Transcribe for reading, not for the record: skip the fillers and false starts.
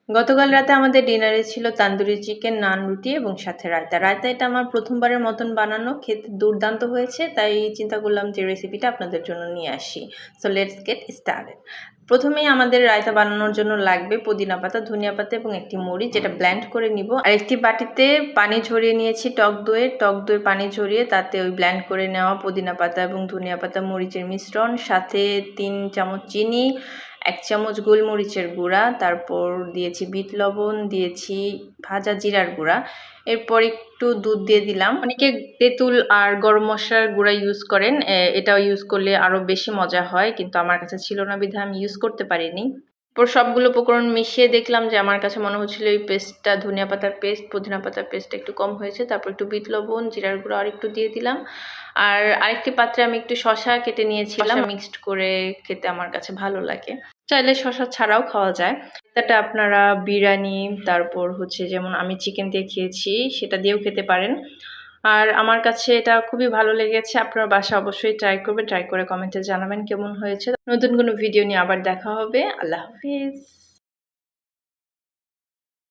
গতকাল রাতে আমাদের ডিনারে ছিল তান্দুরি চিকেন, নান, রুটি এবং সাথে রায়তা। রায়তা এটা আমার প্রথমবারের মতন বানানো, খেতে দুর্দান্ত হয়েছে। তাই চিন্তা করলাম যে রেসিপিটা আপনাদের জন্য নিয়ে আসি। So let's get started. প্রথমেই আমাদের রায়তা বানানোর জন্য লাগবে পুদিনা পাতা, ধনিয়া পাতা এবং একটি মরিচ, যেটা ব্লেন্ড করে নিব। আর একটি বাটিতে পানি ঝরিয়ে নিয়েছি টক দইয়ের পানি ঝরিয়ে তাতে ওই ব্লেন্ড করে নেওয়া পুদিনা পাতা এবং ধনিয়া পাতা, মরিচের মিশ্রণ, সাথে 3 চামচ চিনি, 1 চামচ গোলমরিচের গুঁড়া, তারপর দিয়েছি বিট লবণ, দিয়েছি ভাজা জিরার গুঁড়া। এরপর একটু দুধ দিয়ে দিলাম। অনেকে তেঁতুল আর গরম মশলার গুঁড়া ইউজ করেন, এটাও ইউজ করলে আরও বেশি মজা হয়, কিন্তু আমার কাছে ছিল না বিধায় আমি ইউজ করতে পারিনি। এরপর সবগুলো উপকরণ মিশিয়ে দেখলাম যে আমার কাছে মনে হচ্ছিল এই পেস্টটা, ধনিয়া পাতার পেস্ট, পুদিনা পাতার পেস্টটা একটু কম হয়েছে। তারপর একটু বিট লবণ, জিরার গুঁড়ো আর একটু দিয়ে দিলাম। আর আরেকটি পাত্রে আমি একটু শসা কেটে নিয়েছিলাম। মিক্সড করে খেতে আমার কাছে ভালো লাগে। চাইলে শসা ছাড়াও খাওয়া যায়। এটা আপনারা বিরিয়ানি, তারপর হচ্ছে যেমন আমি চিকেন দিয়ে খেয়েছি, সেটা দিয়েও খেতে পারেন। আর আমার কাছে এটা খুবই ভালো লেগেছে। আপনারা বাসায় অবশ্যই ট্রাই করবেন। ট্রাই করে কমেন্টে জানাবেন কেমন হয়েছে। নতুন কোনো ভিডিও নিয়ে আবার দেখা হবে। আল্লাহ হাফিজ।